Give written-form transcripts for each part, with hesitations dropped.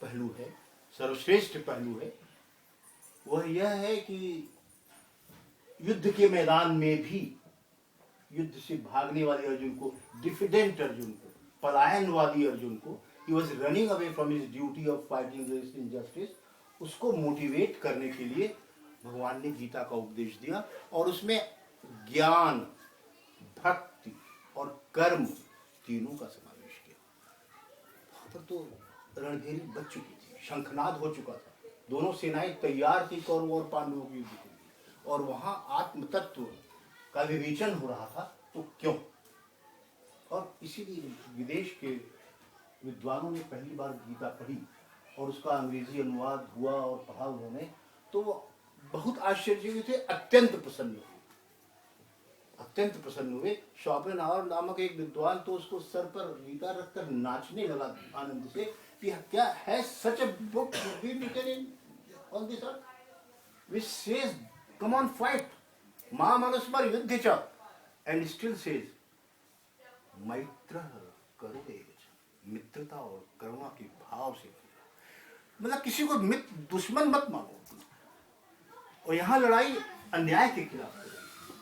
पहलू है, सर्वश्रेष्ठ पहलू है, वह यह है कि युद्ध के मैदान में भी युद्ध से भागने वाले अर्जुन को, डिफिडेंट अर्जुन को, पलायनवादी अर्जुन को, he was running away from his duty of fighting against injustice, उसको मोटिवेट करने के लिए भगवान ने गीता का उपदेश दिया और उसमें ज्ञान, भक्ति और कर्म तीनों का समावेश किया। वहां पर तो रणभेरी बच चुकी थी, शंखनाद हो चुका था, दोनों सेनाएं तैयार थी कौरवों और पांडवों की युद्ध के लिए, और वहां आत्म तत्व का विवेचन हो रहा था। तो क्यों? और इसीलिए विदेश के विद्वानों ने पहली बार गीता पढ़ी और उसका अंग्रेजी अनुवाद हुआ और पढ़ा उन्होंने, तो वो बहुत आश्चर्य हुए थे, अत्यंत प्रसन्न हुए, अत्यंत प्रसन्न हुए। शोपेनहावर नामक एक विद्वान तो उसको सर पर गीता रखकर नाचने लगा आनंद से कि क्या है, such a book been written in on this earth which says come on fight मां मनुस्मर युद्ध च, एंड स्टिल सेज मैत्र करुणे, मित्रता और करुणा के भाव से, मतलब किसी को मित्र दुश्मन मत मानो, और यहाँ लड़ाई अन्याय के खिलाफ है,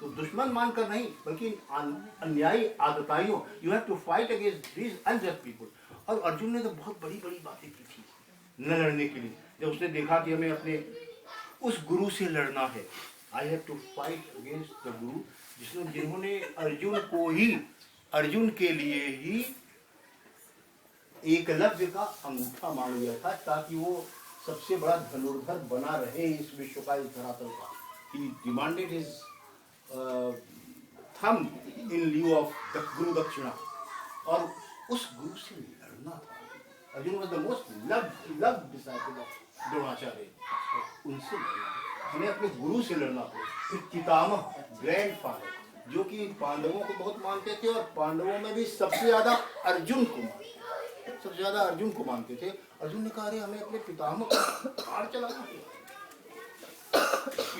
तो दुश्मन मानकर नहीं बल्कि अन्यायी आदताइयों, you have to fight against these unjust people. और अर्जुन ने तो बहुत बड़ी बड़ी बातें की थी न लड़ने के लिए, जब उसने देखा कि हमें अपने उस गुरु से लड़ना है, I have to fight against the guru, जिन्होंने अर्जुन को ही, अर्जुन के लिए ही एकलव्य का अंगूठा मांग लिया था ताकि वो सबसे बड़ा धनुर्धर बना रहे इस विश्व का, इस धरातल का। He demanded his thumb in lieu of the गुरु दक्षिणा, और उस गुरु से लड़ना था। Arjun was the most loved disciple of Dronacharya, उनसे लड़ना, हमें अपने गुरु से लड़ना था। फिर पितामह, ग्रैंड फादर, जो कि पांडवों को बहुत मानते थे और पांडवों में भी सबसे ज्यादा अर्जुन को मानते, सबसे ज्यादा अर्जुन को मानते थे। अर्जुन ने कहा, अरे हमें अपने पितामह को पार चलाना है।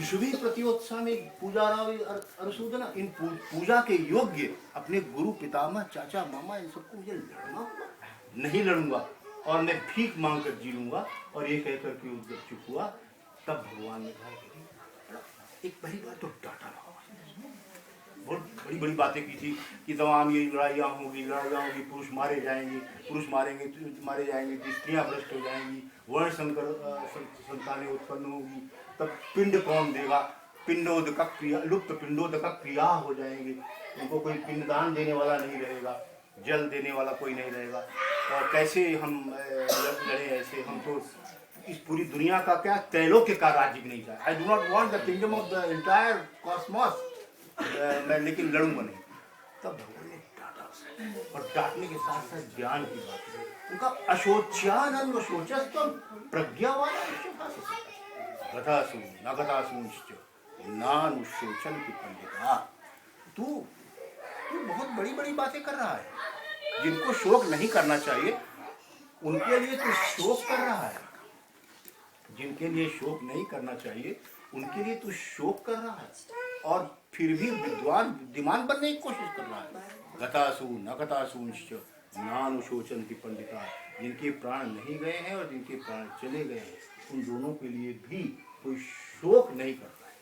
ईश्वरी प्रतियोत्साह में पूजा अनुसूदना, इन पूजा के योग्य अपने गुरु, पितामह, चाचा, मामा, इन सबको मुझे लड़ना, नहीं लड़ूंगा और मैं भीख मांग कर जी लूंगा। और ये कहकर के जब चुप हुआ, तब भगवान ने कहा, एक पहली बार तो डांटा रहा, बहुत बड़ी बड़ी बातें की थी कि तमाम ये लड़ाइयाँ होगी, पुरुष मारे जाएंगे, पुरुष मारे जाएंगे तो स्त्रियाँ भ्रष्ट हो जाएंगी, वर्ण संतानें उत्पन्न होगी, तब पिंड कौन देगा, पिंडोदक क्रिया, लुप्त पिंडोदक क्रिया हो जाएंगे, उनको कोई पिंडदान देने वाला नहीं रहेगा, जल देने वाला कोई नहीं रहेगा, और कैसे हम लड़े ऐसे, हम तो इस पूरी दुनिया का क्या त्रैलोक्य का राज्य नहीं चाहे, I do not want the kingdom of the entire Cosmos, मैं लेकिन लड़ूंगा नहीं। तब भगवान ने डांटा, और डांटने के साथ साथ ज्ञान की बात है, उनका अशोच्यानंद शोचस्तम प्रज्ञावान गतासु न गतासुश्च नानुशोचन की पंडिता। तू बहुत बड़ी बड़ी बातें कर रहा है, जिनको शोक नहीं करना चाहिए उनके लिए तू शोक कर रहा है, जिनके लिए शोक नहीं करना चाहिए उनके लिए तू शोक कर रहा है, और फिर भी विद्वान बुद्धिमान बनने की कोशिश कर रहा है। गतासु न गतासुश्च नानुशोचन की पंडिता, जिनके प्राण नहीं गए हैं और जिनके प्राण चले गए हैं, उन दोनों के लिए भी कोई शोक नहीं कर रहा है।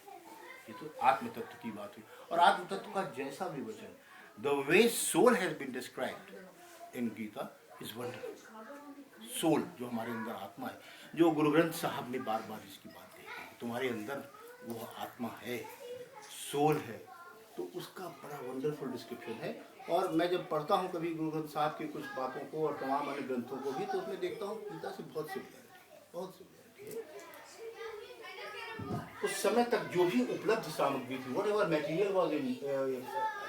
ये तो आत्म तत्व की बात हुई, और आत्म तत्व का जैसा भी वचन, the way soul has been described in Gita is wonderful. Soul जो हमारे अंदर आत्मा है, जो गुरु ग्रंथ साहब ने बार बार इसकी बात कही, तुम्हारे अंदर वो आत्मा है, सोल है, तो उसका बड़ा वंडरफुल डिस्क्रिप्शन है। और मैं जब पढ़ता हूँ कभी गुरु ग्रंथ साहब की कुछ बातों को और तमाम अन्य ग्रंथों को भी, तो उसमें देखता हूँ गीता से बहुत सिमिलरिटी है। उस समय तक जो भी उपलब्ध सामग्री थी, what ever material was in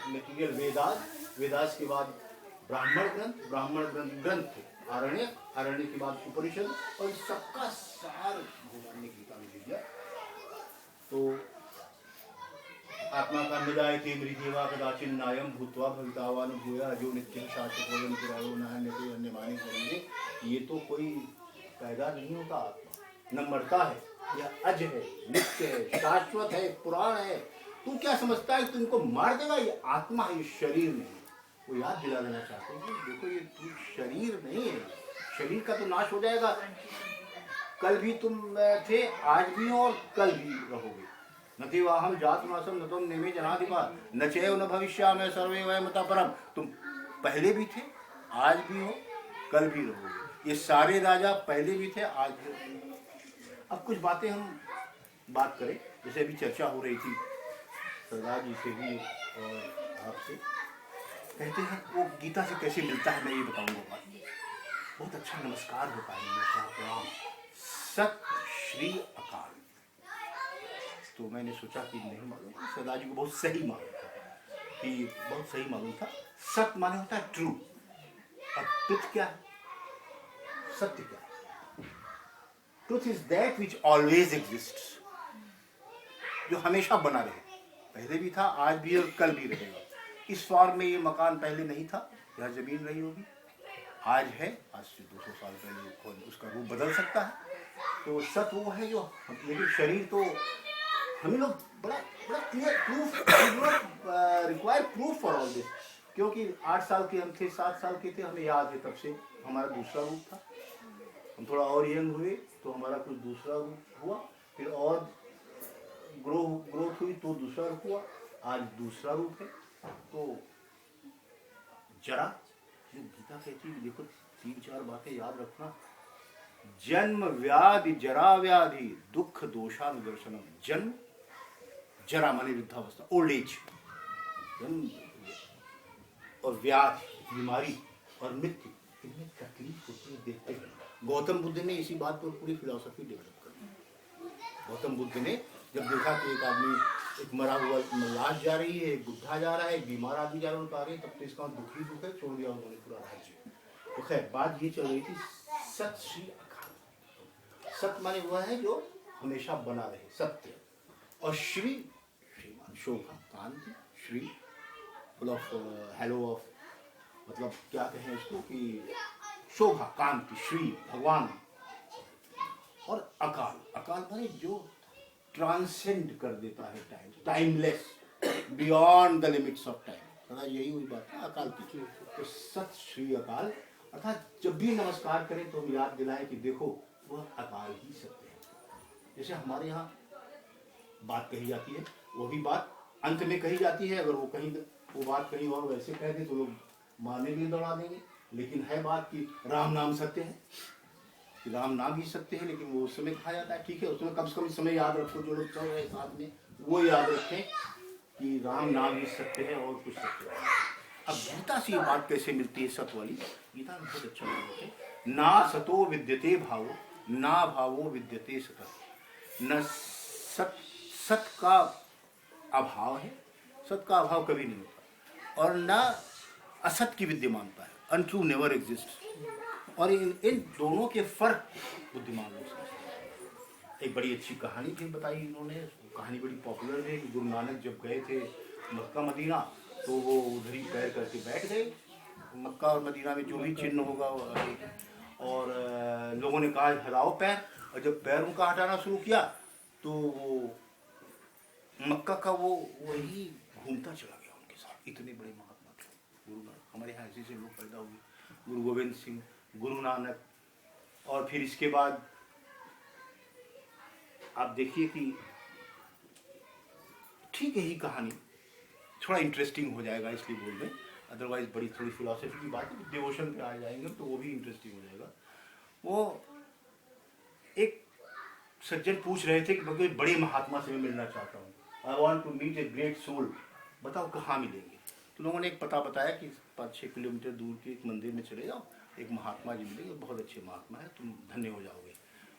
material, Vedas के बाद ब्राह्मण ग्रंथ थे, आरण्य के बाद उपनिषद, और सबका सार भगवान ने गीता में दे दिया। तो आत्मा का निजायते मृगेवा कदाचिन नायम भूत्वा भवितावान भूया जो नित्यं शाश्वतोऽयं चिरायो नान्यते अन्यमानि करेंगे। ये तो कोई पैदा नहीं होता, आत्मा न मरता है, यह अज है, नित्य है, शाश्वत है, पुराण है। तू क्या समझता है तुमको मार देगा? ये आत्मा है, ये शरीर नहीं। वो याद दिला देना चाहते हैं, देखो ये तू शरीर नहीं है, शरीर का तो नाश हो जाएगा, कल भी तुम थे, आज भी हो और कल भी रहोगे। न ते वाहम जात नासम न तुम नेमे जनाधिपा न चैव न भविष्यामि सर्वे वयमतः परम। तुम पहले भी थे, आज भी हो, कल भी रहोगे। ये सारे राजा पहले भी थे, आज भी रहोगे। अब कुछ बातें हम बात करें, जैसे अभी चर्चा हो रही थी सरदार जी से भी और आपसे। कहते हैं वो गीता से कैसे मिलता है, मैं ये बताऊंगा बात। बहुत अच्छा नमस्कार होता है, प्रणाम, सत श्री अकाल। तो मैंने सोचा कि नहीं मालूम, सरदार जी को बहुत सही मालूम था, कि बहुत सही मालूम था। सत माने होता है ट्रू, और ट्रुथ क्या है, सत्य क्या है? Truth is that which always exists, जो हमेशा बना रहे, पहले भी था, आज भी और कल भी रहेगा। इस फॉर्म में ये मकान पहले नहीं था, यह जमीन रही होगी, आज है, आज से 200 साल पहले उसका रूप बदल सकता है। तो सत्य वो है जो, लेकिन शरीर तो हम लोग बड़ा बड़ा clear proof, require proof for all this. क्योंकि 8 साल के हम थे, 7 साल के थे, हमें याद है तब से हमारा दूसरा रूप था। हम थोड़ा और यंग हुए तो हमारा कुछ दूसरा रूप हुआ, फिर और ग्रोथ हुई तो दूसरा रूप हुआ, आज दूसरा रूप है। तो जरा जो गीता कहती है, देखो 3-4 बातें याद रखना। जन्म व्याधि जरा व्याधि दुख दोषानुदर्शनम। जन्म, जरा माने वृद्धावस्था, ओल्ड एज, जन्म और व्याधि बीमारी और मृत्यु, इनमें तकलीफ होती है देखते हैं। गौतम बुद्ध ने इसी बात पर पूरी फिलॉसफी डेवलप कर। गौतम बुद्ध ने जब देखा कि एक आदमी, एक मरा हुआ लाश जा रही है, एक बुढ़ा जा रहा है, एक बीमार आदमी जा रहा है, उनका आ रही है, तब तो इसका दुख ही दुख है, छोड़ दिया उन्होंने पूरा राज्य। तो खैर बात ये चल रही थी, सत श्री अकाल। सत माने हुआ है जो हमेशा बना रहे, सत्य। और श्री, श्रीमान, शोभा, कांति, श्री फुल ऑफ हेलो ऑफ, मतलब क्या कहें इसको कि शोभा, कांति, श्री भगवान। और अकाल, अकाल माने जो ट्रांसेंड कर देता है time, timeless, beyond the limits of time. यही हुई बात है अकाल की। तो सत श्री अकाल, अर्थात जब भी नमस्कार करें तो हम याद दिलाएं कि देखो वह अकाल ही सत्य है। जैसे हमारे यहाँ बात कही जाती है, वही बात अंत में कही जाती है। अगर वो कहीं वो बात कहीं और वैसे कह दे तो लोग मारने के लिए दौड़ा देंगे, लेकिन है बात कि राम नाम सत्य है, कि राम नाम ही सत्य है। लेकिन वो उस समय कहा जाता है, ठीक है, उसमें कम से कम इस समय याद रखो, जो लोग चल रहे साथ में वो याद रखें कि राम नाम ही सत्य है और कुछ सत्य है। अब गीता से ये बात कैसे मिलती है सत्य वाली? गीता में बहुत अच्छा है, ना सतो विद्यते भावो ना भावो विद्यते सत। न सत का अभाव है, सत का अभाव कभी नहीं होता, और न असत की विद्यमानता है, अनट्रू नेवर एग्जिस्ट। और इन दोनों के फर्क बुद्धिमान लोग समझते हैं। एक बड़ी अच्छी कहानी भी बताई इन्होंने, कहानी बड़ी पॉपुलर है कि गुरु नानक जब गए थे मक्का मदीना तो वो उधर ही पैर करके बैठ गए। मक्का और मदीना में जो भी चिन्ह होगा, और लोगों ने कहा हिलाओ पैर, और जब पैर उनका हटाना शुरू किया तो वो मक्का का वो वही घूमता चला गया उनके साथ। इतने बड़े महात्मा थे गुरु नानक। हमारे यहाँ ऐसे लोग पैदा हुए, गुरु गोविंद सिंह, गुरु नानक। और फिर इसके बाद आप देखिए कि ठीक है, ही कहानी थोड़ा इंटरेस्टिंग हो जाएगा इसलिए बोल रहे, अदरवाइज बड़ी थोड़ी फिलॉसफी की बात है, डिवोशन पे आ जाएंगे तो वो भी इंटरेस्टिंग हो जाएगा। वो एक सज्जन पूछ रहे थे कि मैं कोई बड़े महात्मा से मैं मिलना चाहता हूँ, I want to meet a great soul, बताओ कहाँ मिलेंगे? तो लोगों ने एक पता बताया कि 5-6 किलोमीटर दूर के एक मंदिर में चले जाओ, एक महात्मा जी मिलेंगे, बहुत अच्छे महात्मा है, तुम धन्य हो जाओगे।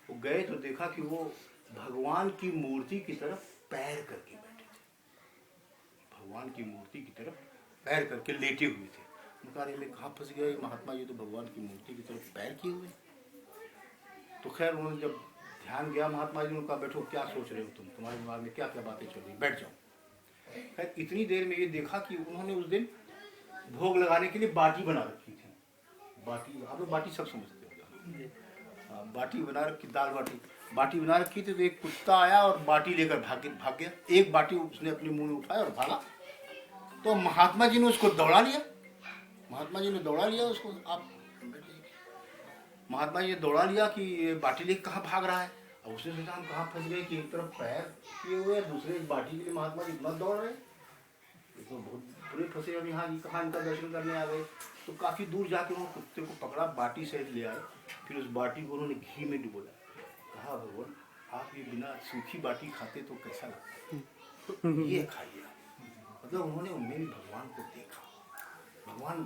वो गए तो देखा कि वो भगवान की मूर्ति की तरफ पैर करके बैठे थे, भगवान की मूर्ति की तरफ पैर करके लेटे हुए थे। उनका अरे मैं कहाँ फंस गया, ये महात्मा जी तो भगवान की मूर्ति की तरफ पैर किए हुए। तो खैर उन्होंने जब ध्यान गया महात्मा जी, उनका बैठो क्या सोच रहे हो तुम, तुम्हारे दिमाग में क्या क्या बातें चल रही, बैठ जाओ। खैर इतनी देर में ये देखा कि उन्होंने उस दिन भोग लगाने के लिए बाटी बना रखी थी। बाटी, आप लोग बाटी सब समझते हो, बाटी बना रखी, दाल बाटी, बाटी बना रखी थी। तो एक कुत्ता आया और बाटी लेकर भाग गया। एक बाटी उसने अपने मुंह में उठाया और भागा। तो महात्मा जी ने उसको दौड़ा लिया, महात्मा जी ने दौड़ा लिया उसको। आप महात्मा जी ने दौड़ा लिया कि ये बाटी लेके कहाँ भाग रहा है। अब उसने सोचा हम कहाँ फंस गए कि एक तरफ पैर किए हुए दूसरे बाटी के लिए महात्मा जी इतना दौड़ रहे, ये तो बहुत बुरे फंसे। अब यहाँ कहाँ इनका दर्शन करने आ गए। तो काफ़ी दूर जाके उन्होंने कुत्ते को पकड़ा, बाटी सहित ले आए। फिर उस बाटी को उन्होंने घी में डुबोया। कहा भगवान आप ये बिना सूखी बाटी खाते तो कैसा लगता, तो ये खाइए। मतलब उन्होंने उनमें भी भगवान को देखा। भगवान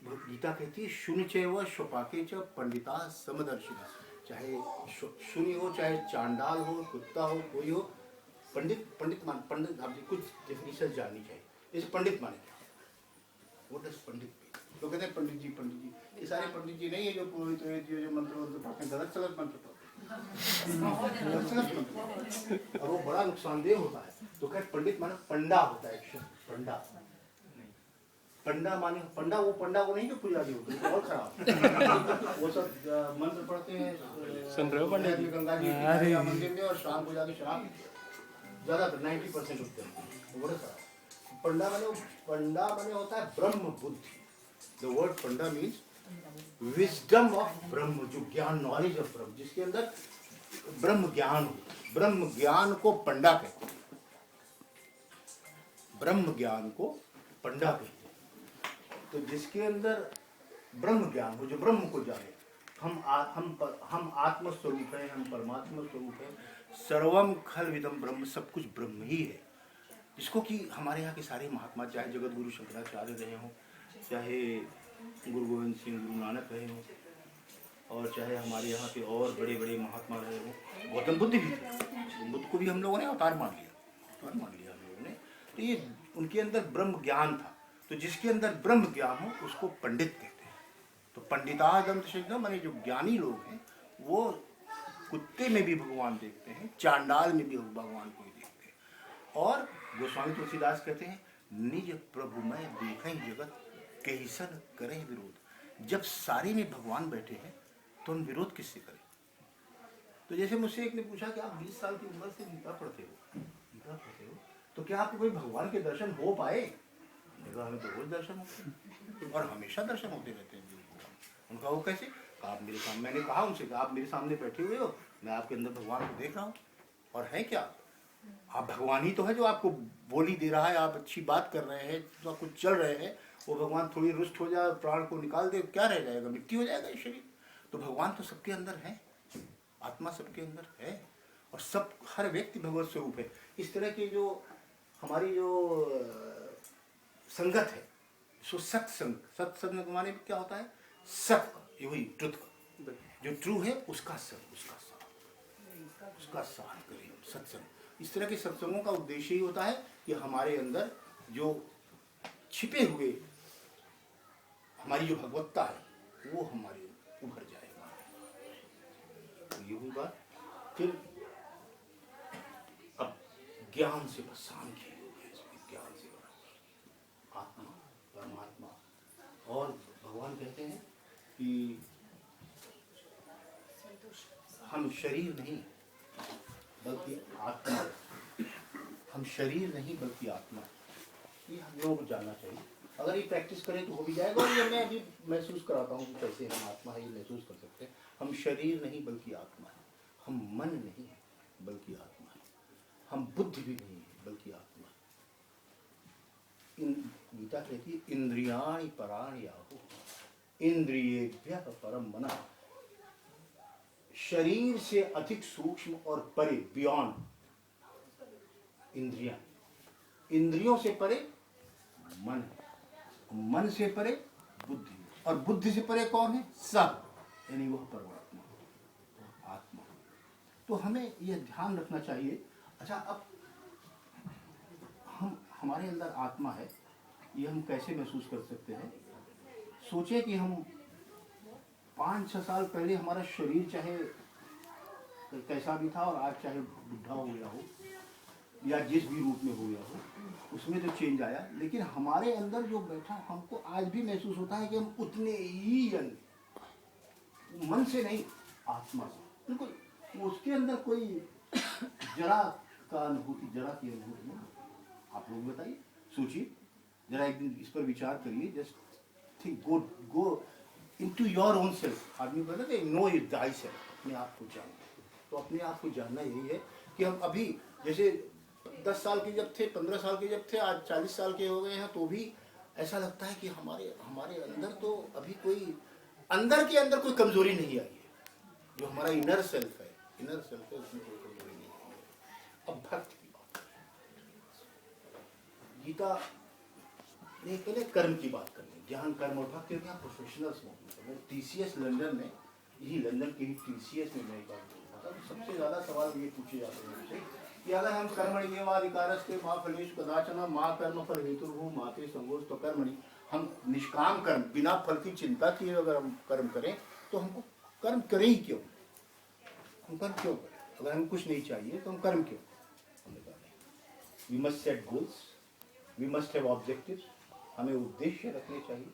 गीता कहती है शून्य चैव स्वपाके च पंडिता समदर्शिना। चाहे शून्य हो, चाहे चांडाल हो, कुत्ता हो, कोई हो, पंडित मान, पंडित आप कुछ डेफिनेशन जाननी चाहिए। जैसे पंडित माने क्या, वो दस पंडित भी तो कहते हैं पंडित जी। ये सारे पंडित जी नहीं है जो पुरोहित जो मंत्र पढ़ते हैं, गलत मंत्र पढ़ते और वो बड़ा नुकसानदेह होता है। तो कहते पंडित माने पंडा होता है, पंडा। पंडा माने पंडा वो नहीं जो पुजारी होते हैं, और खराब वो सब मंत्र पढ़ते हैं, गंगा जी मंदिर में, और शाम को जाके शराब ज्यादातर 90% होते हैं, वो बड़े खराब। पंडा माने होता है ब्रह्म बुद्धि। The word Panda means wisdom of ब्रह्म, जो ज्ञान, नॉलेज ऑफ ब्रह्म, जिसके अंदर ब्रह्म ज्ञान हो। ब्रह्म ज्ञान को पंडा कहते हैं, ब्रह्म ज्ञान को पंडा कहते हैं। तो जिसके अंदर ब्रह्म ज्ञान हो, जो ब्रह्म को जाने, हम आत्म स्वरूप है, हम परमात्मा स्वरूप है। सर्वम खल विदम ब्रह्म, सब कुछ ब्रह्म ही है। जिसको कि हमारे यहाँ के सारे महात्मा, चाहे जगत गुरु शंकराचार्य रहे हों, चाहे गुरु गोविंद सिंह, गुरु नानक रहे हों, और चाहे हमारे यहाँ के और बड़े बड़े महात्मा रहे हों, गौतम बुद्ध भी थे। गौतम बुद्ध को भी हम लोगों ने अवतार मान लिया हम लोगों ने। तो ये उनके अंदर ब्रह्म ज्ञान था। तो जिसके अंदर ब्रह्म ज्ञान हो उसको पंडित कहते हैं। तो पंडितादम माने जो ज्ञानी लोग हैं वो कुत्ते में भी भगवान देखते हैं, चांडाल में भी भगवान को देखते हैं। और गोस्वामी तुलसीदास कहते हैं निज प्रभु में देखें जगत कैसन करें विरोध। जब सारे में भगवान बैठे हैं तो हम विरोध किससे करें। तो जैसे मुझसे एक ने पूछा कि आप 20 साल की उम्र से गीता पढ़ते हो, तो क्या आपको कोई भगवान के दर्शन हो पाए। हमें तो रोज दर्शन होते हैं और हमेशा दर्शन होते रहते हैं। उनका वो कैसे, आप मेरे सामने, मैंने कहा उनसे कि आप मेरे सामने बैठे हुए हो, मैं आपके अंदर भगवान को देख रहा हूँ। और है क्या, आप भगवान ही तो है जो आपको बोली दे रहा है, आप अच्छी बात कर रहे हैं, तो कुछ चल रहे हैं। वो भगवान थोड़ी रुष्ट हो जाए, प्राण को निकाल दे, क्या रह जाएगा, मिट्टी हो जाएगा ये शरीर। तो भगवान तो सबके अंदर है, आत्मा सबके अंदर है, और सब हर व्यक्ति भगवत स्वरूप है। इस तरह की जो हमारी जो संगत है, सो सत्संग के माने में क्या होता है, सत्य, ये वही ट्रुथ, जो ट्रू है उसका संग, उसका साथ करें सत्संग। इस तरह के सत्संगों का उद्देश्य ही होता है कि हमारे अंदर जो छिपे हुए हमारी जो भगवत्ता है वो हमारे उभर जाएगा। तो ये हुई बात। फिर अब ज्ञान से बस सांख्य ज्ञान से आत्मा, परमात्मा। और भगवान कहते हैं कि हम शरीर नहीं बल्कि आत्मा, हम शरीर नहीं बल्कि आत्मा। ये हम लोगों को जानना चाहिए। अगर ये प्रैक्टिस करें तो हो भी जाएगा। और ये मैं अभी महसूस कराता हूँ कि कैसे हम आत्मा है, ये महसूस कर सकते हैं। हम शरीर नहीं बल्कि आत्मा है, हम मन नहीं बल्कि आत्मा है, हम बुद्धि भी नहीं बल्कि आत्मा है। गीता कहती है इंद्रियाणि पराणि आहुः इंद्रियेभ्यः परम मनः। शरीर से अधिक सूक्ष्म और परे, बियॉन्ड इंद्रियां, इंद्रियों से परे मन, मन से परे बुद्धि, और बुद्धि से परे कौन है, सब, यानी वह परमात्मा, आत्मा। तो हमें यह ध्यान रखना चाहिए। अच्छा, अब हमारे अंदर आत्मा है, ये हम कैसे महसूस कर सकते हैं। सोचे कि हम 5-6 साल पहले हमारा शरीर चाहे कैसा भी था और आज चाहे बुढ़ा हो गया हो या जिस भी रूप में हो गया हो, उसमें तो चेंज आया, लेकिन हमारे अंदर जो बैठा हमको आज भी महसूस होता है कि हम उतने ही यंग, मन से नहीं आत्मा से, बिल्कुल उसके अंदर कोई जरा का अनुभूति, जरा की अनुभूति नहीं। आप लोग बताइए, सोचिए जरा, एक दिन इस पर विचार करिए। Just think, go into your own self। आदमी बोला कि नो इट दाई सेल्फ, अपने आप को जानो। तो अपने आप को जानना यही है कि हम अभी जैसे 10 साल के जब थे, 15 साल के जब थे, आज 40 साल के हो गए हैं, तो भी ऐसा लगता है कि हमारे अंदर तो अभी कोई अंदर के अंदर कोई कमजोरी नहीं आई है। जो हमारा इनर सेल्फ है, उसमें कोई कमजोरी नहीं आई है। अब भक्त की बात, गीता ने पहले कर्म की बात करनी, ज्ञान कर्म और भक्ति के प्रोफेशनल्स में टीसीएस लंदन में, यही लंदन के ही टीसीएस में मैं एक बात बोलता था, सबसे ज्यादा सवाल ये पूछे जाते हैं मुझसे कि अगर हम कर्मणि एवाधिकारस्ते मा फलेषु कदाचन मा कर्म फल हेतुर्भुः माते संगोष्ठ कर्मणि, हम निष्काम कर्म बिना फल की चिंता किए अगर हम कर्म करें तो हमको कर्म करें ही क्यों? हम कर्म क्यों करें? अगर हमें कुछ नहीं चाहिए तो हम कर्म क्यों? हमने कहा नहीं, we must set goals, we must have objectives, हमें उद्देश्य रखने चाहिए,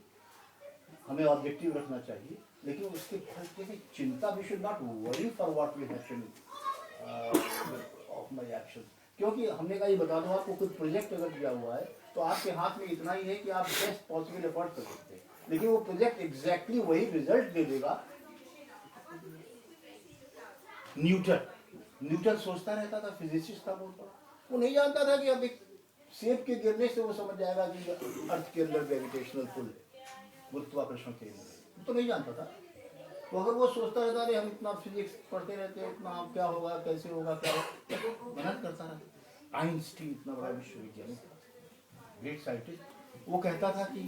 हमें ऑब्जेक्टिव रखना चाहिए, लेकिन उसके फल के लिए चिंता, we should not worry for what will happen of my action. क्योंकि हमने कहा ये बता दो, आपको कोई प्रोजेक्ट अगर दिया हुआ है तो आपके हाथ में इतना ही है कि आप बेस्ट पॉसिबल एफर्ट कर सकते हैं, लेकिन वो प्रोजेक्ट एग्जैक्टली वही रिजल्ट दे देगा। न्यूटन सोचता रहता था, फिजिसिस्ट था, वो नहीं जानता था कि अब एक सेब के गिरने से वो समझ जाएगा कि अर्थ के अंदर ग्रेविटेशनल पुल है, गुरुत्वाकर्षण केंद्र, तो नहीं जानता था। तो अगर वो सोचता रहता है हम इतना फिजिक्स पढ़ते रहते हैं, इतना क्या होगा, कैसे होगा, क्या होगा, मेहनत करता रहता। आइंस्टीन इतना बड़ा विश्वविज्ञानी, ग्रेट साइंटिस्ट, वो कहता था कि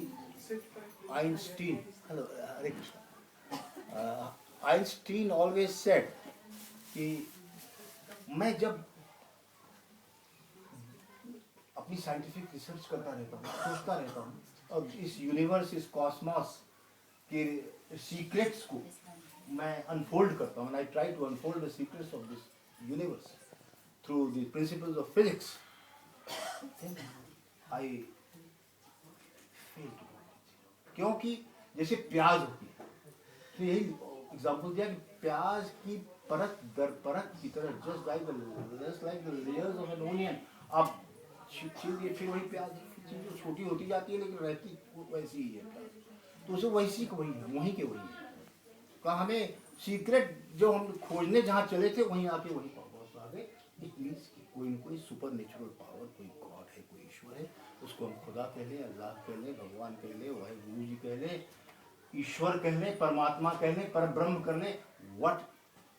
आइंस्टीन, हेलो हरे कृष्ण, आइंस्टीन ऑलवेज सेड कि मैं जब अपनी साइंटिफिक रिसर्च करता रहता हूँ, सोचता रहता हूँ, और इस यूनिवर्स, इस कॉस्मॉस के सीक्रेट्स को मैं अनफोल्ड करता हूँ, I try to unfold the secrets of this universe through the principles of physics, I fail to. क्योंकि जैसे प्याज होती है, तो यही एग्जाम्पल दिया कि प्याज की परत दर परत की तरह, just like the layers of an onion, आप छीलिए फिर वही प्याज, चीज छोटी होती जाती है लेकिन रहती वैसी ही है प्याज। तो उसे वैसी को वही है, वहीं के वही है। कहा हमें सीक्रेट जो हम खोजने जहाँ चले थे वहीं आके वही पहुँच आ गए। इट मीन्स कोई न कोई सुपर नेचुरल पावर, कोई गॉड है, कोई ईश्वर है, उसको हम खुदा कह लें, अल्लाह कह लें, भगवान कह लें, वाहे गुरु जी कह लें, ईश्वर कह लें, परमात्मा कह लें, पर ब्रह्म कर लें, what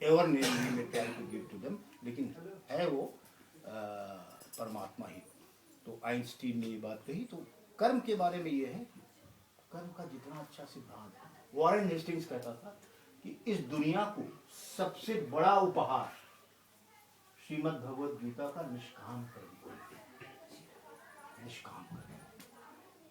ever name we may try to give to them, लेकिन है वो परमात्मा ही। तो आइंस्टीन ने ये बात कही। तो कर्म के बारे में ये है, कर्म का जितना अच्छा सिद्धांत है, वॉरेन हेस्टिंग्स कहता था कि इस दुनिया को सबसे बड़ा उपहार श्रीमद् भगवद गीता का निष्काम कर दिया, निष्काम कर,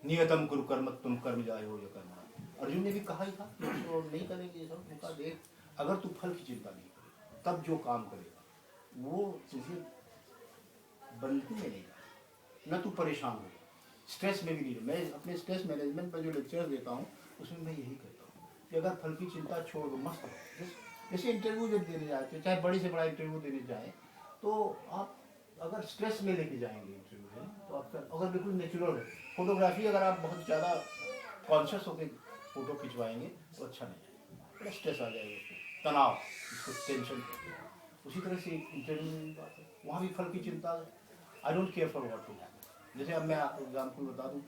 नियतम कुरु कर्म तुम कर्म जाए हो या कर्म। अर्जुन ने भी कहा ही था तो नहीं करेंगे ये सब, उनका देख अगर तू फल की चिंता नहीं करे तब जो काम करेगा वो तुझे बंधु में नहीं जाए, न तू परेशान हो, स्ट्रेस में भी नहीं। मैं अपने स्ट्रेस मैनेजमेंट पर जो लेक्चर देता हूँ उसमें मैं यही कहता हूँ कि अगर फल की चिंता छोड़ दो, मस्त जैसे इंटरव्यू जब देने जाते हैं, चाहे बड़ी से बड़ा इंटरव्यू देने जाए, तो आप अगर स्ट्रेस में लेके जाएंगे इंटरव्यू में, तो आपका अगर बिल्कुल नेचुरल है, फोटोग्राफी अगर आप बहुत ज़्यादा कॉन्शियस होकर फोटो खिंचवाएंगे तो अच्छा नहीं है, बड़ा स्ट्रेस आ जाएगा, उसको तनाव, इसको टेंशन। उसी तरह से इंटरव्यू में बात है, वहाँ भी फल की चिंता, I don't care for what will happen. जैसे अब मैं आपको एग्जाम्पल बता दूँ,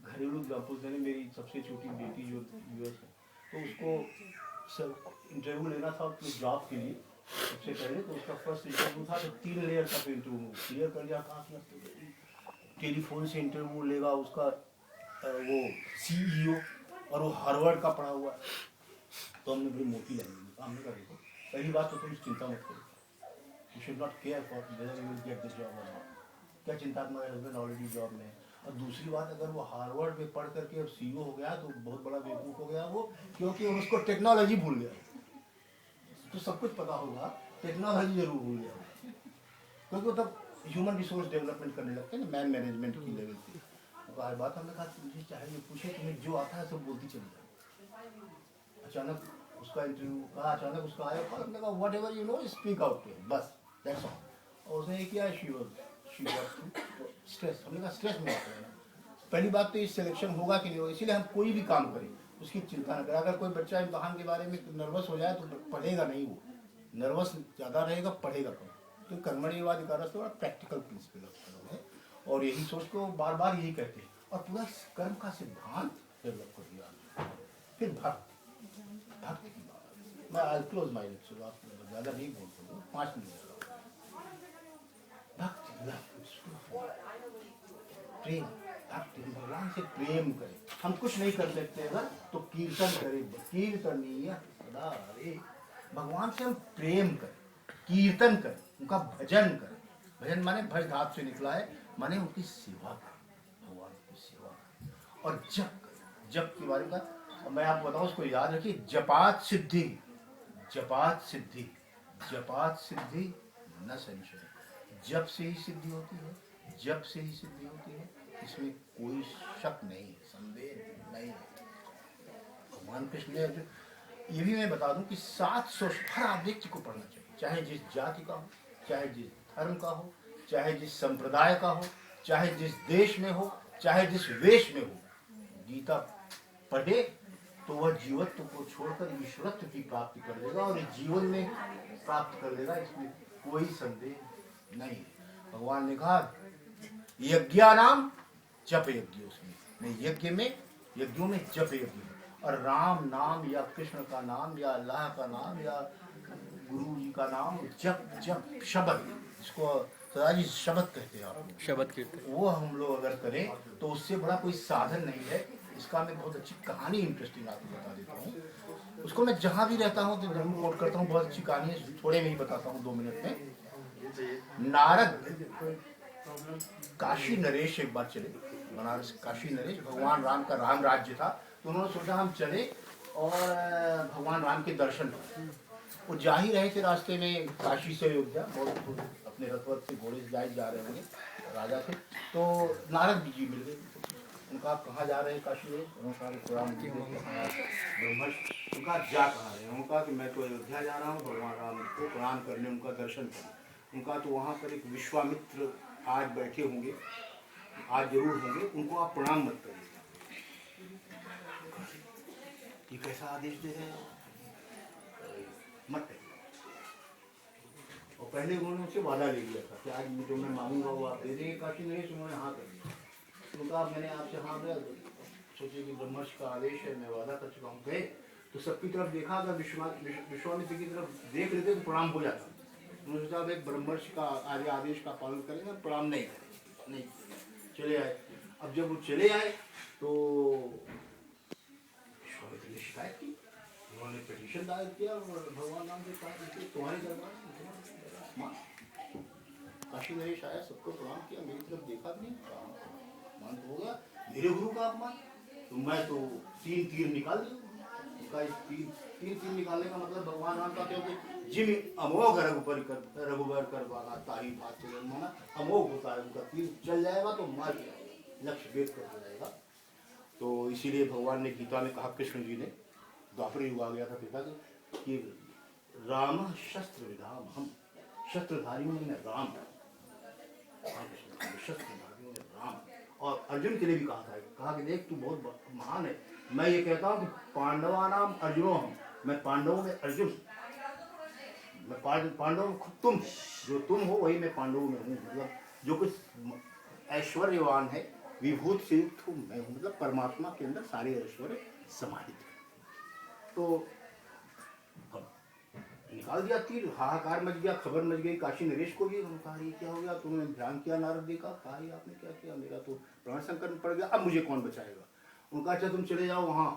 घरेलू एग्जाम्पल देने, मेरी सबसे छोटी बेटी जो यूएस है, तो उसको इंटरव्यू लेना था अपने जॉब के लिए सबसे पहले, तो उसका फर्स्ट इंटरव्यू था, तो 3 लेयर का इंटरव्यू क्लियर कर लिया था। टेलीफोन से इंटरव्यू लेगा उसका वो सीईओ, और वो हार्वर्ड का पढ़ा हुआ है। तो हमने बड़ी मोटी लैंग्वेज हमने कहा देखो, पहली बात तो तुम चिंता मत करो, you should not care for whether you will get this job और नॉट, क्या चिंता, तुम्हारे हस्बैंड ऑलरेडी जॉब में है। और दूसरी बात, अगर वो हार्वर्ड में पढ़ करके अब सीईओ हो गया तो बहुत बड़ा बेवकूफ़ हो गया वो, क्योंकि उसको टेक्नोलॉजी भूल गया। तो सब कुछ पता होगा, टेक्नोलॉजी जरूर भूल गया, क्योंकि वो तब ह्यूमन रिसोर्स डेवलपमेंट करने लगते हैं ना, मैन मैनेजमेंट की लेवल पे। तो हर बात हमने कहा तुझे चाहे ये पूछे, तुम्हें जो आता है सब बोलती चली जाए। अचानक उसका इंटरव्यू कहा, अचानक उसका आया कॉल, हमने कहा whatever you know speak out to, बस दैट्स ऑल। और उसने किया, शी गॉट स्ट्रेस। हमने कहा स्ट्रेस में आता है, पहली बात तो ये सिलेक्शन होगा कि नहीं होगा, इसीलिए हम कोई भी काम करें उसकी चिंता न करें। अगर कोई बच्चा इम्तहान के बारे में नर्वस हो जाए तो पढ़ेगा नहीं, वो नर्वस ज़्यादा रहेगा, पढ़ेगा कम। तो कर्मण्येवाधिकारस्ते थोड़ा प्रैक्टिकल प्रिंसिपल है, और यही सोच को बार बार यही कहते हैं। और पूरा कर्म का सिद्धांत डेवलप कर दिया। फिर भक्ति की बात। मैं आई क्लोज माई लेक्चर, आप ज़्यादा नहीं बोल सकते, 5 मिनट भक्ति, प्रेम, भक्ति, भगवान से प्रेम करें। हम कुछ नहीं कर सकते अगर, तो कीर्तन करें, कीर्तनीय सदा हरे। भगवान से हम प्रेम करें, कीर्तन करें, उनका भजन करें। भजन माने भज धातु से निकला है, माने उनकी सेवा करें, भगवान की सेवा करें। और जप करें। जप के बारे में मैं आपको बताऊं, उसको याद रखिए। जपात सिद्धि, जपात सिद्धि, जपात सिद्धि न संशय। जप से ही सिद्धि होती है, जप से ही सिद्धि होती है, इसमें कोई शक नहीं, संदेह नहीं है। भगवान कृष्ण ने ये भी मैं बता दूं कि 700 हर व्यक्ति को पढ़ना चाहिए, चाहे जिस जाति का हो, चाहे जिस धर्म का हो, चाहे जिस संप्रदाय का हो, चाहे जिस देश में हो, चाहे जिस वेश में हो। गीता पढ़े तो वह जीवत्व को छोड़कर ईश्वरत्व की प्राप्ति कर लेगा, और जीवन में प्राप्त कर लेगा, इसमें कोई संदेह नहीं। भगवान ने कहा यज्ञानाम जप यज्ञ, उसमें यज्ञ में, यज्ञों में जप यज्ञ। और राम नाम या कृष्ण का नाम या अल्लाह का नाम या गुरु जी का नाम, जप जप शब्द, इसको सदाजी शब्द कहते हैं आप, शब्द कीर्तन, वो हम लोग अगर करें तो उससे बड़ा कोई साधन नहीं है। इसका मैं बहुत अच्छी कहानी इंटरेस्टिंग आपको बता देता हूँ। उसको मैं जहाँ भी रहता हूँ तो जरूर कोट करता हूँ, बहुत अच्छी कहानी है, थोड़े में ही बताता हूँ 2 मिनट में। नारद काशी नरेश एक बार चले, बनारस काशी नरेश, भगवान राम का राम राज्य था, तो उन्होंने सोचा हम चले और भगवान राम के दर्शन करें। वो जा ही रहे थे, रास्ते में काशी से अयोध्या, बहुत अपने रथवत से घोड़े से जा रहे होंगे, राजा थे। तो नारद जी मिल गए, उनका कहाँ जा रहे हैं काशी में, उनका उनका जा कहाँ रहे हैं, उनका कि मैं तो अयोध्या जा रहा हूँ भगवान राम को प्रणाम करने, उनका दर्शन करने। उनका तो वहाँ पर एक विश्वामित्र आज बैठे होंगे, आज जरूर होंगे, उनको आप प्रणाम मत करिए। ये कैसा आदेश दे रहे हैं, मत करिए। और पहले उन्होंने उससे वादा ले लिया था कि आज जो मैं मांगूंगा वो आप दे देंगे। काशी नरेश उन्होंने हाँ कर दिया, उनका मैंने आपसे हाँ किया, सोचिए कि ब्रह्मर्ष का आदेश है, मैं वादा कर चुका हूँ। गए तो सबकी तरफ देखा, अगर विश्वामित्र की तरफ देख लेते तो प्रणाम हो जाता। उन्होंने सोचा एक ब्रह्मर्ष का आदेश का पालन करेंगे, प्रणाम नहीं करेंगे, नहीं चले आए। अब जब वो चले आए तो विश्वामित्र ने शिकायत की, उन्होंने पिटीशन दायर किया और भगवान राम से कहा तुम्हारे दरबार में काशी नरेश आया, सबको प्रणाम किया, मेरी तरफ देखा भी नहीं, मान तो हो गया, मेरे गुरु का अपमान, तो मैं तो 3 तीर निकाल दिया। उनका 3 तीर निकालने का मतलब भगवान राम का, क्योंकि जिम अमोघ रघुबर कर वाला ताही बात से माना, अमोघ होता है उनका, तीर चल जाएगा तो मार जाएगा, लक्ष्य भेद कर जाएगा। तो इसीलिए भगवान ने गीता में कहा, कृष्ण जी ने, द्वापर युग आ गया था पिता कि राम शस्त्र विधाम, हम शस्त्रधारियों में राम, शस्त्रधारियों में राम। और अर्जुन के लिए भी कहा कि देख तू बहुत महान है, मैं ये कहता हूँ कि पांडवा नाम अर्जुनो हम, मैं पांडवों में अर्जुन, मैं पांडवों में खुद तुम, जो तुम हो वही मैं पांडवों में हूँ। मतलब जो कुछ ऐश्वर्यवान है, विभूत से युक्त हूँ मैं हूँ, मतलब परमात्मा के अंदर सारे ऐश्वर्य समाहित है। तो निकाल दिया तीर, हाहाकार मच गया, खबर मच गई काशी नरेश को भी। उन्होंने कहा ये क्या हो गया, तुमने ध्यान किया नारद देखा, कहा आपने क्या किया, मेरा तो प्राण संकट में पड़ गया, अब मुझे कौन बचाएगा। उनका अच्छा तुम चले जाओ वहाँ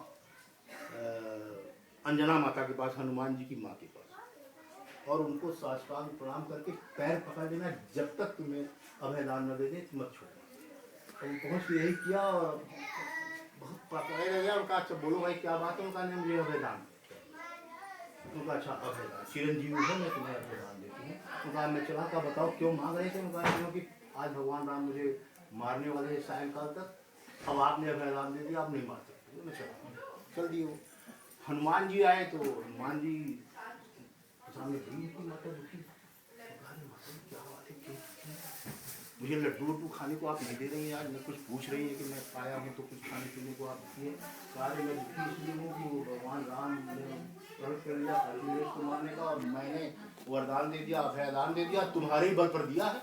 अंजना माता के पास, हनुमान जी की माँ के पास, और उनको साष्टांग प्रणाम करके पैर पकड़ लेना, जब तक तुम्हें अभयदान न दे दे मत छोड़ो। तो पहुँच के यही किया और बहुत पकड़े रह गया। उनका अच्छा बोलो भाई क्या बात है, उनका नहीं मुझे अभयदान, उनका अच्छा अभयदान, चिरंजीवी हो मैं तुम्हें अभयदान देती हूँ। उनका मैं चला का बताओ क्यों मांग रहे थे। उनका क्योंकि आज भगवान राम मुझे मारने वाले हैं सायंकाल तक, अब आपने अभयदान दे दिया, आप नहीं मार सकते। मैं चल दिए। हनुमान जी आए तो हनुमान जी सामने माता दुखी, क्या बात है, मुझे लड्डू वड्डू खाने को आप नहीं दे रही हैं, आज मैं कुछ पूछ रही है कि मैं आया हूँ तो कुछ खाने पीने को आप दिए। सारे मैं दुखी इसलिए हूँ कि वो भगवान राम ने प्रकट कर लिया अग्निवेश को मारने का, और मैंने वरदान दे दिया, अभयदान दे दिया, तुम्हारे ही बल पर दिया है।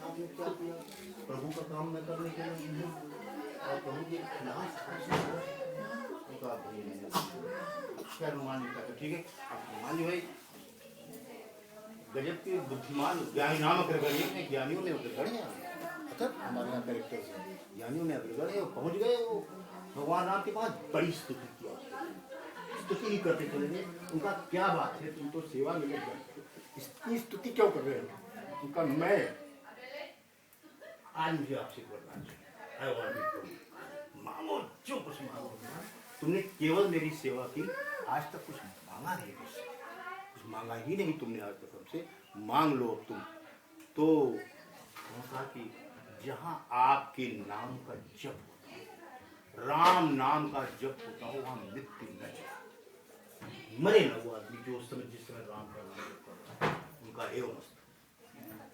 आपने क्या किया? प्रभु का काम मैं करने के लिए और प्रभु के खिलाफ क्या हनुमान जी का? तो ठीक है, अब हनुमान जी भाई गजब के बुद्धिमान ज्ञानी नाम अग्रगण्य ने, ज्ञानियों ने अग्रगण्य है, अच्छा हमारे यहाँ कैरेक्टर से ज्ञानियों ने अग्रगण्य पहुँच गए वो भगवान राम के पास, बड़ी स्तुति किया, स्तुति ही करते चले गए। उनका क्या बात है, तुम तो सेवा में लग जाते, इसकी स्तुति क्यों कर रहे हो? उनका मैं आज मुझे आपसे वरदान चाहिए, मांगो जो कुछ मांगो। तुमने केवल मेरी सेवा की, आज तक कुछ मांगा नहीं, कुछ मांगा ही नहीं तुमने आज तक हमसे, मांग लो अब तुम। तो कहा कि जहाँ आपके नाम का जप होता है, राम नाम का जप होता हो, वहाँ मृत्यु न जाए, मरे न वो आदमी जो उस समय जिस समय राम का नाम जप कर रहा है, उनका एवं मस्त।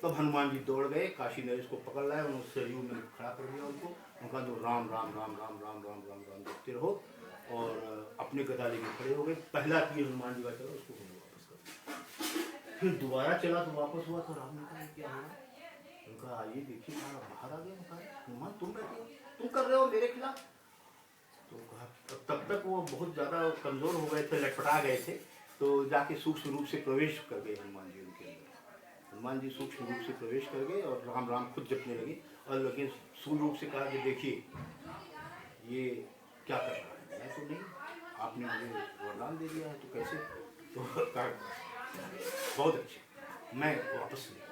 तब हनुमान जी दौड़ गए, काशी नरेश को पकड़ लाए, उन्होंने सरयू में खड़ा कर दिया उनको, उनका जो राम राम राम राम राम राम राम राम जपते रहो, और अपने गदा लेके खड़े हो गए। पहला तीर हनुमान जी का चला, उसको वापस कर, फिर दोबारा चला तो वापस हुआ, तो राम ने कहा क्या हुआ? उनका ये देखिए बाहर आ गया, हनुमान तुम बैठे हो, तुम कर रहे हो मेरे खिलाफ। तो कहा तब तक वो बहुत ज़्यादा कमज़ोर हो गए थे, लटपटा गए थे, तो जाके सूक्ष्म रूप से प्रवेश कर गए हनुमान जी उनके अंदर। हनुमान जी सूक्ष्म रूप से प्रवेश कर गए और राम राम खुद जपने लगे, और लेकिन सूक्ष्म रूप से कहा कि देखिए ये क्या कर रहा है, मैं तो नहीं, आपने मुझे वरदान दे दिया है, तो कैसे? तो कहा बहुत अच्छे, मैं वापस नहीं,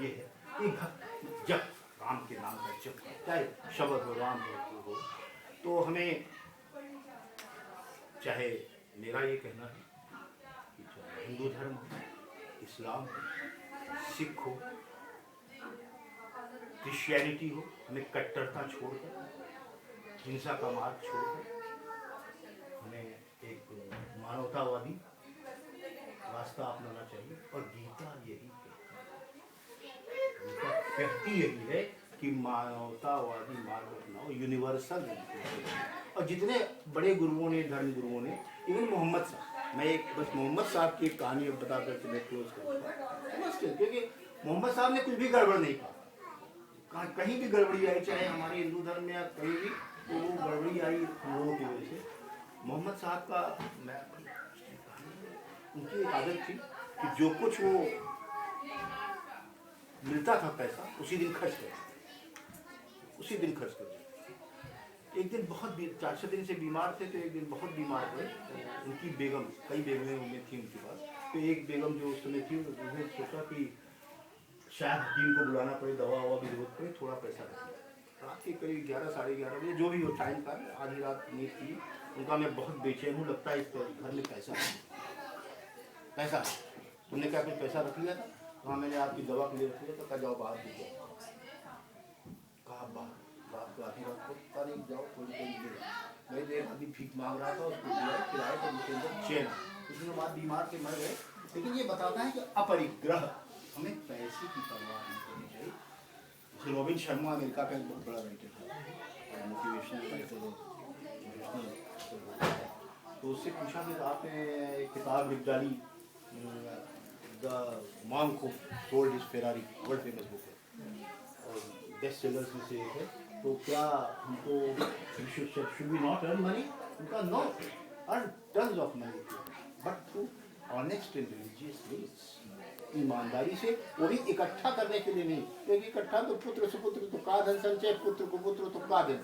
ये है एक भक्त जब राम के नाम का जप, चाहे शब्द हो, राम हो, तो हमें, चाहे मेरा ये कहना है कि चाहे हिंदू धर्म हो, इस्लाम हो, सिख हो, क्रिश्चियनिटी हो, हमें कट्टरता छोड़कर, हिंसा का मार्ग छोड़कर हमें एक मानवतावादी रास्ता अपनाना चाहिए। और गीता यही कहती यही है कि मानवतावादी मार्ग अपनाओ, यूनिवर्सल। और जितने बड़े गुरुओं ने, धर्म गुरुओं ने, इवन मोहम्मद साहब, मैं एक बस मोहम्मद साहब की एक कहानी बता करके मैं क्लोज करूँगा, क्योंकि मोहम्मद साहब ने कुछ भी गड़बड़ नहीं कहा, कहीं भी गड़बड़ी आई, चाहे हमारे हिंदू धर्म में या कहीं भी, तो वो गड़बड़ी आई हम लोगों की वजह से। मोहम्मद साहब का मैं, उनकी एक आदत थी कि जो कुछ वो मिलता था पैसा उसी दिन खर्च कर, उसी दिन खर्च कर। एक दिन बहुत 4-6 दिन से बीमार थे, तो एक दिन बहुत बीमार पड़े, तो उनकी बेगम, कई बेगमें उनमें थी उनके पास, तो एक बेगम जो उस समय थी उन्होंने सोचा कि शायद हकीम को बुलाना पड़े, दवा ववा की जरूरत पड़े, थोड़ा पैसा रखिए। रात के करीब 11-11:30 बजे, जो भी हो टाइम था, आधी रात नींद की, उनका मैं बहुत बेचैन हूँ, लगता है इस घर में पैसा तुमने क्या कुछ पैसा रख लिया था? हाँ मैंने आपकी दवा के लिए रख लिया, तो कहा जाओ बाहर दीजिए। कहा बाहर रात को आधी रात को, पता नहीं जाओ कोई दे, मैं देर अभी भीख मांग रहा था, उसको दिया, खिलाया, तो उसके अंदर चैन, कुछ दिनों बाद बीमार के मर गए। लेकिन ये बताता है कि अपरिग्रह, हमें पैसे की परवाह नहीं करनी चाहिए। रोबिन शर्मा अमेरिका का एक बहुत बड़ा राइटर था, मोटिवेशनल राइटर, तो उससे पूछा कि आपने एक किताब लिख डाली, the monk who sold his Ferrari, world famous book है और बेस्ट सेलर्स में से एक है, तो क्या हमको should we not earn money? उनका no, earn tons of money but through honest and religious means, ईमानदारी से, वो भी इकट्ठा करने के लिए नहीं, क्योंकि इकट्ठा तो पुत्र सुपुत्र तो का धन संचय, पुत्र को पुत्र तो का धन।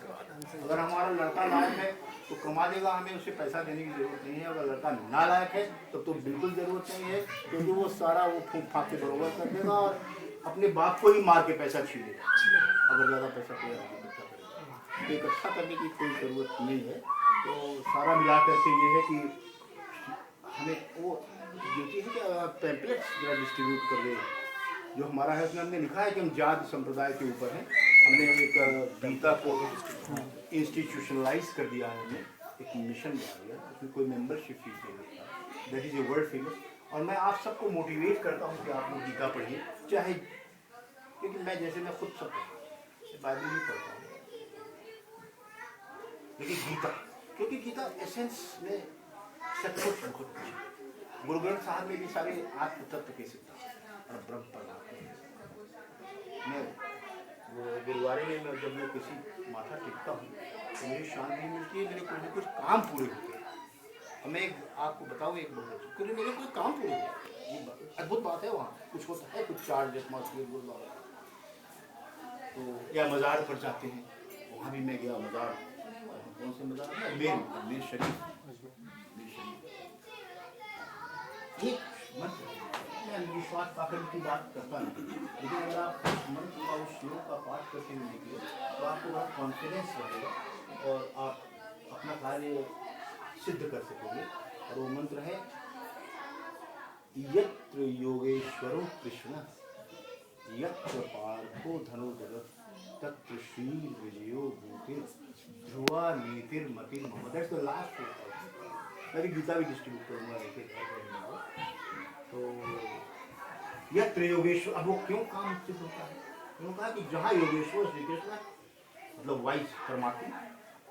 अगर हमारा लड़का लायक है तो कमा देगा, हमें उसे पैसा देने की जरूरत नहीं है। अगर लड़का नालायक है तो बिल्कुल जरूरत नहीं है, क्योंकि वो सारा वो फूंक फाँक के बरोबर कर देगा और अपने बाप को ही मार के पैसा छीन लेगा, अगर ज़्यादा पैसा कोई इकट्ठा करेगा। तो इकट्ठा करने की कोई ज़रूरत नहीं है। तो सारा मिला करके ये है कि हमें वो ड्यूटी है कि पैम्पलेट्स जरा डिस्ट्रीब्यूट कर दे, जो हमारा है उसमें हमने लिखा है कि हम जाति संप्रदाय के ऊपर हैं। हमने एक गीता को इंस्टीट्यूशनलाइज कर दिया है, हमने एक मिशन बना दिया, उसमें कोई मेंबरशिप फीस नहीं लगता, that is a world famous. और मैं आप सबको मोटिवेट करता हूँ कि आप लोग गीता पढ़िए, चाहे, क्योंकि मैं जैसे मैं खुद सब बाइबल भी पढ़ता हूँ, लेकिन गीता, क्योंकि गीता एसेंस में सचमुच बहुत कुछ है। गुरु ग्रंथ साहब में भी सारे आत्म तत्व के सिद्धांत और ब्रह्म परमात्मा। मैं गुरुवारे में मैं जब मैं किसी माथा टेकता हूँ तो मुझे शांति मिलती है, मेरे कुछ न कुछ काम पूरे होते हैं। और मैं आपको बताऊँ एक बात, क्योंकि मेरे कोई काम पूरे होते हैं, अद्भुत बात है। वहाँ कुछ होता है, कुछ चार्ज एटमॉस्फेयर गुरुद्वारा, तो या मज़ार पर जाते हैं, वहाँ भी मैं गया मज़ार, कौन से मज़ार है, मेरे शरीफ, एक मंत्र, मैं विश्वास पाखंड की बात करता नहीं, लेकिन अगर आप उस मंत्र का, उस श्लोक का पाठ करके निकले तो आपको बड़ा कॉन्फिडेंस रहेगा और आप अपना कार्य सिद्ध कर सकोगे। और वो मंत्र है, यत्र योगेश्वरो कृष्ण यत्र पार्थो धनुर्धर तत्र श्री विजयो भूतिर् ध्रुवा नीतिर्मतिर् मम। दैट्स द लास्ट श्लोक। मैं भी गीता भी डिस्ट्रीब्यूट करूँगा एक तो यत्र योगेश्वर, अब वो क्यों काम सिद्ध होता है? उन्होंने कहा कि जहाँ योगेश्वर श्री कृष्ण मतलब वाइस परमात्मा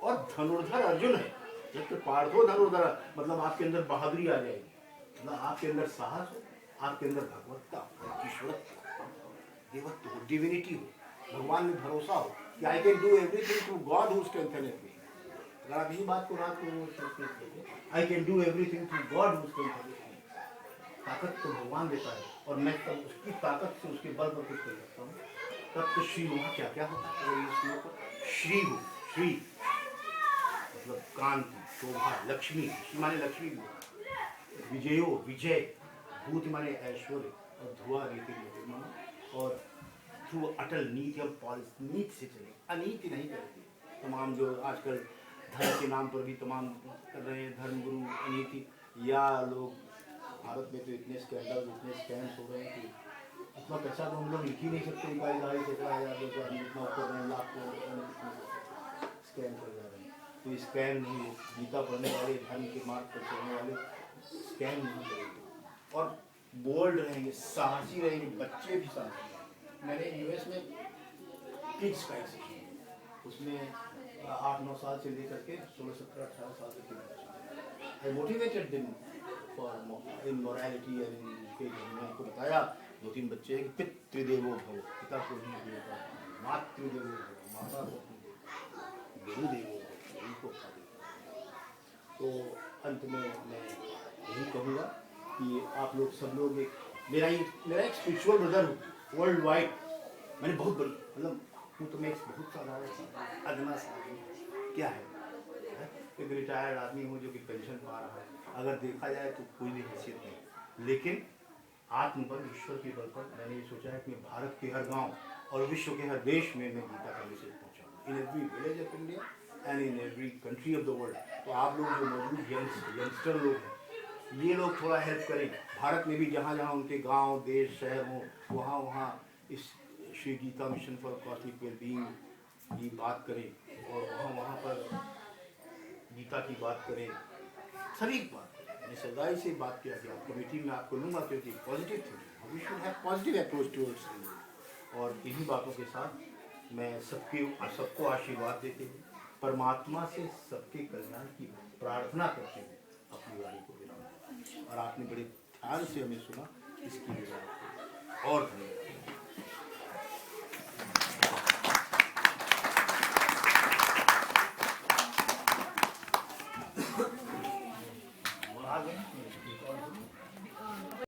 और धनुर्धर अर्जुन है, यत्र पार्थो धनुर्धर, मतलब आपके अंदर बहादुरी आ जाएगी, मतलब आपके अंदर साहस हो, आपके अंदर भगवत्ता, ईश्वरत्व, देवत्व हो, डिविनिटी हो, भगवान में भरोसा हो कि I can do everything through God who strengtheneth me. अगर आप इसी बात को रात को I can do everything through God who strengtheneth me, ताकत तो भगवान देता है और मैं तब उसकी ताकत से उसके बल पर कुछ कर सकता हूँ। तब तो श्री, वहाँ क्या क्या होता है अगर इस श्लोक पर श्री हो, श्री मतलब कांति, शोभा, लक्ष्मी, श्री माने लक्ष्मी, विजयो विजय, भूत माने ऐश्वर्य, और ध्रुवा रीति मानो, और थ्रू अटल नीति, हम पॉलिसी नीति से चले, अनीति नहीं करेंगे। तमाम जो आजकल धर्म के नाम पर भी तमाम कर रहे हैं, धर्म गुरु अनीति, या लोग भारत में तो इतने स्कैंडल, इतने स्कैम्स हो रहे हैं कि इतना पैसा तो हम लोग लिख ही नहीं सकते, 22,000 से 4,000 इतना कर रहे हैं, लाख को स्कैम कर जा रहे हैं। तो स्कैम नहीं, गीता पढ़ने वाले, धर्म के मार्ग पर चलने वाले स्कैम नहीं करेंगे और बोल्ड रहेंगे, साहसी रहेंगे, बच्चे भी साहसी। मैंने यूएस में किड्स का उसमें 8-9 साल से लेकर के 16, 17, 18 साल तक के बच्चे, I motivated them for in morality and in education. मैंने उनको बताया, 2-3 बच्चे हैं कि पितृदेवो भव, पिता को नहीं देता, मातृदेवो भव, माता को नहीं देता, गुरुदेवो भव, उनको खा देता। तो अंत में मैं यही कहूँगा कि आप लोग सब लोग मेरा एक स्पिरिचुअल ब्रदर हूँ वर्ल्ड वाइड। मैंने बहुत बड़ी, मतलब हूँ तो मैं बहुत साधारण अदना सा क्या है, एक रिटायर्ड आदमी हूँ जो कि पेंशन पा रहा है, अगर देखा जाए तो कोई भी हैसियत नहीं, लेकिन आत्मबल, ईश्वर के बल पर मैंने ये सोचा है कि मैं भारत के हर गांव और विश्व के हर देश में मैं गीता का मैसेज पहुँचाऊँ, in every village of India and in every country of the world. तो आप लोग जो मौजूद यंगस्टर लोग हैं, ये लोग थोड़ा हेल्प करें। भारत में भी जहाँ जहाँ उनके गांव, देश, शहर हों, वहाँ वहाँ इस Shri Gita mission for cosmic wellbeing की बात करें और वहाँ वहाँ पर गीता की बात करें, सभी की बात करें। मैं सदाई से बात किया गया, कमेटी में आपको लूँगा क्योंकि positive thinking, we should have positive approach towards. और इन्हीं बातों के साथ मैं सबको आशीर्वाद देते हुए, परमात्मा से सबके कल्याण की प्रार्थना करते हुए अपनी वाणी को विराम। और आपने बड़े ध्यान से हमें सुना, इसके लिए आपको और धन्यवाद। आ गए